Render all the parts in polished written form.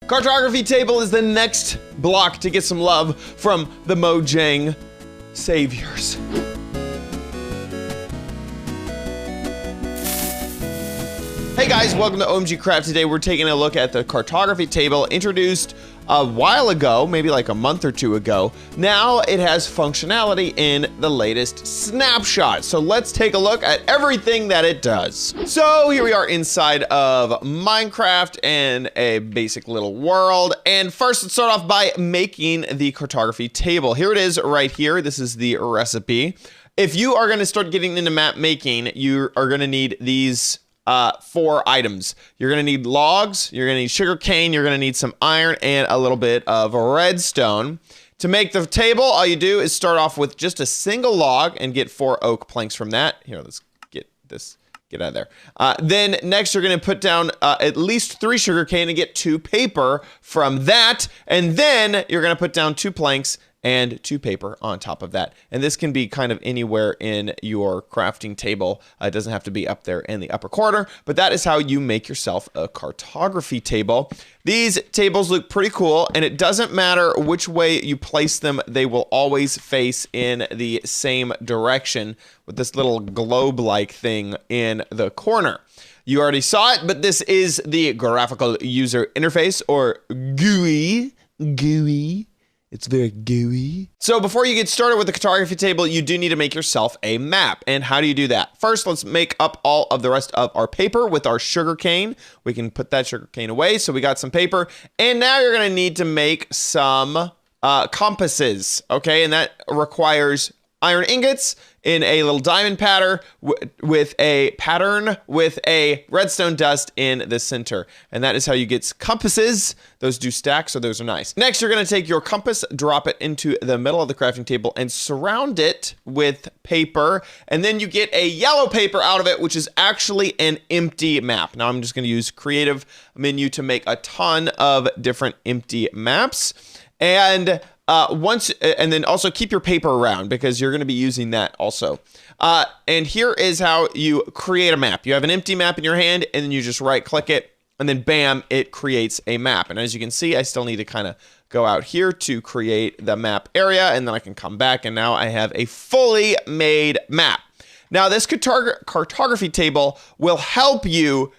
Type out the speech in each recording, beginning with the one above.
Cartography table is the next block to get some love from the Mojang saviors. Hey guys, welcome to OMG Craft. Today we're taking a look at the cartography table introduced a while ago, maybe like a month or two ago. Now it has functionality in the latest snapshot. So let's take a look at everything that it does. So here we are inside of Minecraft and a basic little world. And first, let's start off by making the cartography table. Here it is right here. This is the recipe. If you are going to start getting into map making, you are going to need these 4 items. You're gonna need logs, you're gonna need sugar cane, you're gonna need some iron, and a little bit of redstone. To make the table, all you do is start off with just a single log and get 4 oak planks from that. Here, let's get this, get out of there. Then next you're gonna put down at least 3 sugar cane and get 2 paper from that. And then you're gonna put down 2 planks and 2 paper on top of that. And this can be kind of anywhere in your crafting table. It doesn't have to be up there in the upper corner, but that is how you make yourself a cartography table. These tables look pretty cool, and it doesn't matter which way you place them, they will always face in the same direction with this little globe-like thing in the corner. You already saw it, but this is the graphical user interface, or GUI. It's very gooey. So before you get started with the cartography table, you do need to make yourself a map. And how do you do that? First, let's make up all of the rest of our paper with our sugar cane. We can put that sugar cane away. So we got some paper. And now you're going to need to make some compasses. Okay, and that requires iron ingots in a little diamond pattern with a redstone dust in the center. And that is how you get compasses. Those do stack, so those are nice. Next, you're gonna take your compass, drop it into the middle of the crafting table and surround it with paper. And then you get a yellow paper out of it, which is actually an empty map. Now I'm just gonna use creative menu to make a ton of different empty maps. And then also keep your paper around because you're going to be using that also. And here is how you create a map. You have an empty map in your hand, and then you just right click it, and then bam, it creates a map. And as you can see, I still need to kind of go out here to create the map area, and then I can come back, and now I have a fully made map. Now this cartography table will help you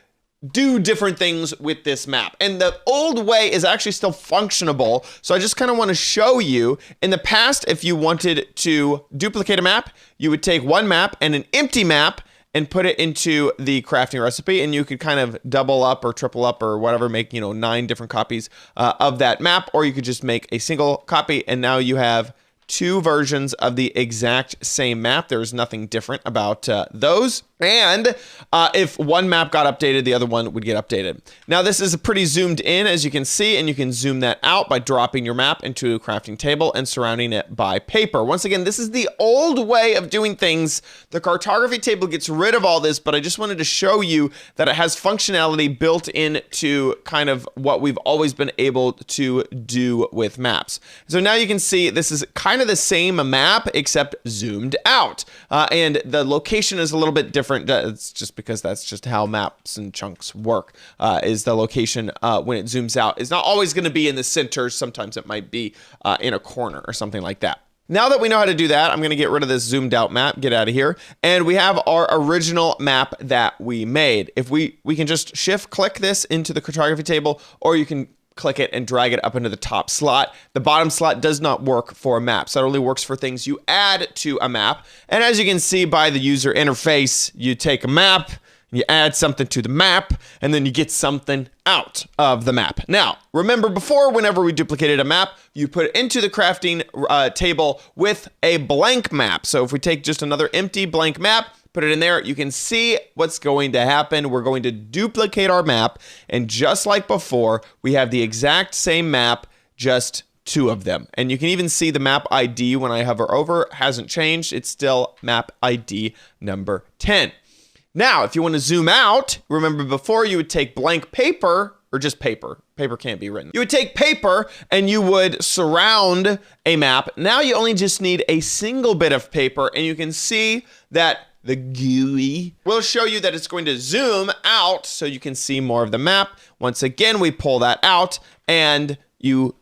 do different things with this map. And the old way is actually still functionable. So I just kind of want to show you. In the past, if you wanted to duplicate a map, you would take one map and an empty map and put it into the crafting recipe, and you could kind of double up or triple up or whatever, make 9 different copies of that map, or you could just make a single copy, and now you have 2 versions of the exact same map. There's nothing different about those. And if one map got updated, the other one would get updated. Now this is pretty zoomed in, as you can see, and you can zoom that out by dropping your map into a crafting table and surrounding it by paper. Once again, this is the old way of doing things. The cartography table gets rid of all this, but I just wanted to show you that it has functionality built into kind of what we've always been able to do with maps. So now you can see this is kind of the same map, except zoomed out. And the location is a little bit different. It's just because that's just how maps and chunks work, is the location when it zooms out is not always going to be in the center. Sometimes it might be in a corner or something like that. Now that we know how to do that, I'm going to get rid of this zoomed out map, get out of here, and we have our original map that we made. If we can just shift click this into the cartography table, or you can click it and drag it up into the top slot. The bottom slot does not work for a map, so it only works for things you add to a map. And as you can see by the user interface, you take a map, you add something to the map, and then you get something out of the map. Now, remember before, whenever we duplicated a map, you put it into the crafting table with a blank map. So if we take just another empty blank map, put it in there, you can see what's going to happen. We're going to duplicate our map, and just like before, we have the exact same map, just 2 of them. And you can even see the map ID when I hover over, hasn't changed. It's still map ID number 10. Now, if you want to zoom out, remember before you would take blank paper, or just paper. Paper can't be written. You would take paper and you would surround a map. Now you only just need a single bit of paper, and you can see that the GUI will show you that it's going to zoom out so you can see more of the map. Once again, we pull that out, and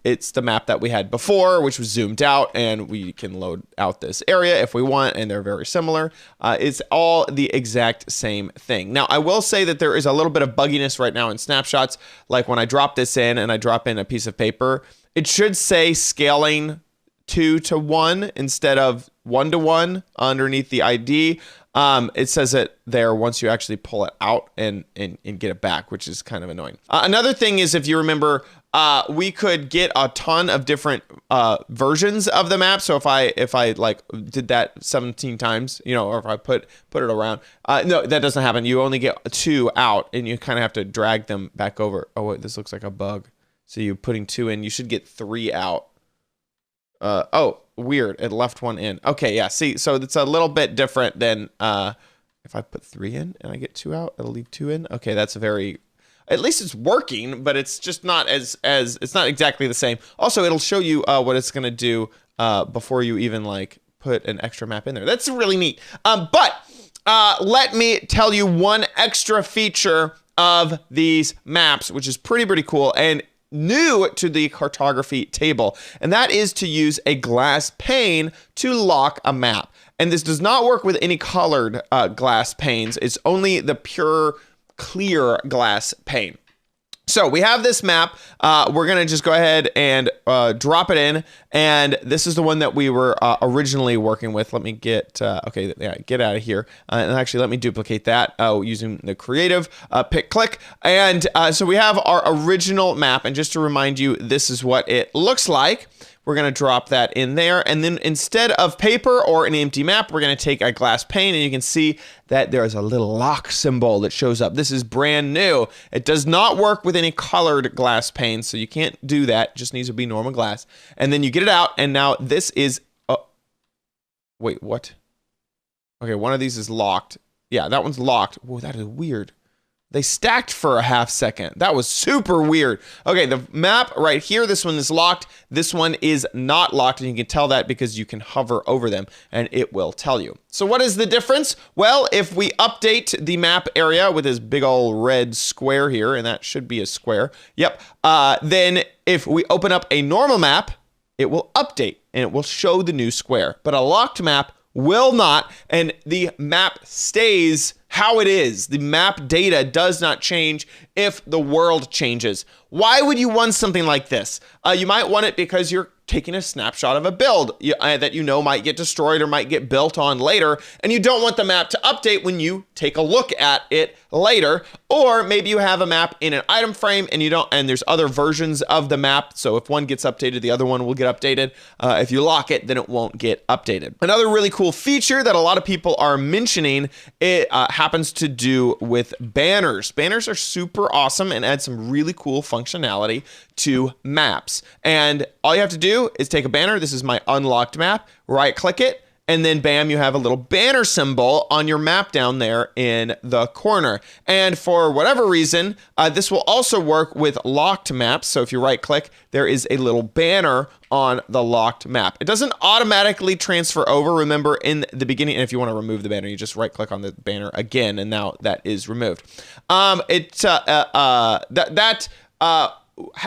it's the map that we had before, which was zoomed out, and we can load out this area if we want, and they're very similar. It's all the exact same thing. Now, I will say that there is a little bit of bugginess right now in snapshots. Like when I drop this in and I drop in a piece of paper, it should say scaling 2:1 instead of 1:1 underneath the ID. It says it there once you actually pull it out and get it back, which is kind of annoying. Another thing is, if you remember, we could get a ton of different versions of the map. So if I like did that 17 times, or if I put it around, no, that doesn't happen. You only get 2 out, and you kind of have to drag them back over. Oh wait, this looks like a bug. So you're putting 2 in, you should get 3 out. Oh, weird. It left 1 in. Okay, yeah. See, so it's a little bit different than if I put 3 in and I get 2 out, it'll leave 2 in. Okay, that's at least it's working, but it's just not as it's not exactly the same. Also, it'll show you what it's gonna do before you even like put an extra map in there. That's really neat. But let me tell you one extra feature of these maps, which is pretty cool and new to the cartography table, and that is to use a glass pane to lock a map. And this does not work with any colored glass panes. It's only the pure clear glass pane. So we have this map. We're going to just go ahead and drop it in. And this is the one that we were originally working with. Let me get, okay, yeah, get out of here. And actually, let me duplicate that using the creative pick click. And so we have our original map. And just to remind you, this is what it looks like. We're going to drop that in there. And then instead of paper or an empty map, we're going to take a glass pane, and you can see that there's a little lock symbol that shows up. This is brand new. It does not work with any colored glass pane, so you can't do that. It just needs to be normal glass. And then you get it out, and now this is... wait, what? Okay, one of these is locked. Yeah, that one's locked. Whoa, that is weird. They stacked for a half second. That was super weird. Okay, the map right here, this one is locked. This one is not locked, and you can tell that because you can hover over them, and it will tell you. So what is the difference? Well, if we update the map area with this big old red square here, and that should be a square, yep, then if we open up a normal map, it will update, and it will show the new square. But a locked map will not, and the map stays how it is. The map data does not change if the world changes. Why would you want something like this? You might want it because you're taking a snapshot of a build that might get destroyed or might get built on later, and you don't want the map to update when you take a look at it later. Or maybe you have a map in an item frame and there's other versions of the map, so if one gets updated, the other one will get updated. If you lock it, then it won't get updated. Another really cool feature that a lot of people are mentioning, it happens to do with banners. Banners are super awesome and add some really cool functionality to maps. And all you have to do is take a banner. This is my unlocked map. Right click it, and then bam, you have a little banner symbol on your map down there in the corner. And for whatever reason, this will also work with locked maps. So if you right click, there is a little banner on the locked map. It doesn't automatically transfer over. Remember, in the beginning, and if you want to remove the banner, you just right click on the banner again, and now that is removed.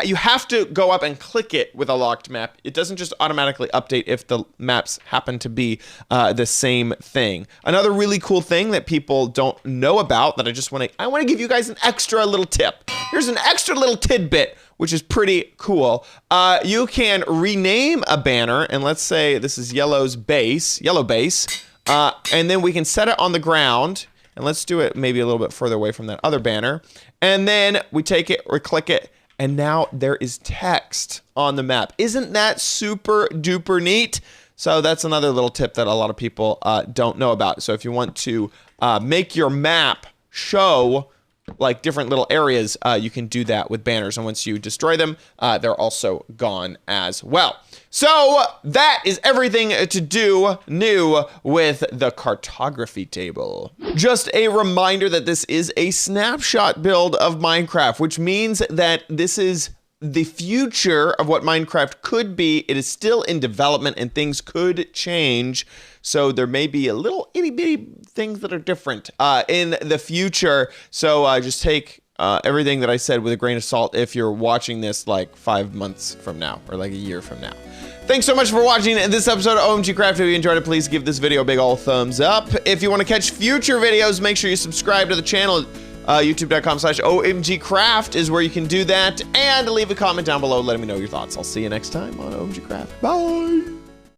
You have to go up and click it with a locked map. It doesn't just automatically update if the maps happen to be the same thing. Another really cool thing that people don't know about that I want to give you guys an extra little tip. Here's an extra little tidbit, which is pretty cool. You can rename a banner, and let's say this is yellow base, and then we can set it on the ground, and let's do it maybe a little bit further away from that other banner, and then we take it or click it, and now there is text on the map. Isn't that super duper neat? So that's another little tip that a lot of people don't know about. So if you want to make your map show like different little areas, you can do that with banners. And once you destroy them, they're also gone as well. So that is everything to do new with the cartography table. Just a reminder that this is a snapshot build of Minecraft, which means that this is the future of what Minecraft could be. It is still in development and things could change. So there may be a little itty bitty things that are different in the future. So just take everything that I said with a grain of salt if you're watching this like 5 months from now or like a year from now. Thanks so much for watching this episode of OMG Craft. If you enjoyed it, please give this video a big old thumbs up. If you want to catch future videos, make sure you subscribe to the channel. YouTube.com/OMGCraft is where you can do that. And leave a comment down below letting me know your thoughts. I'll see you next time on OMG Craft. Bye.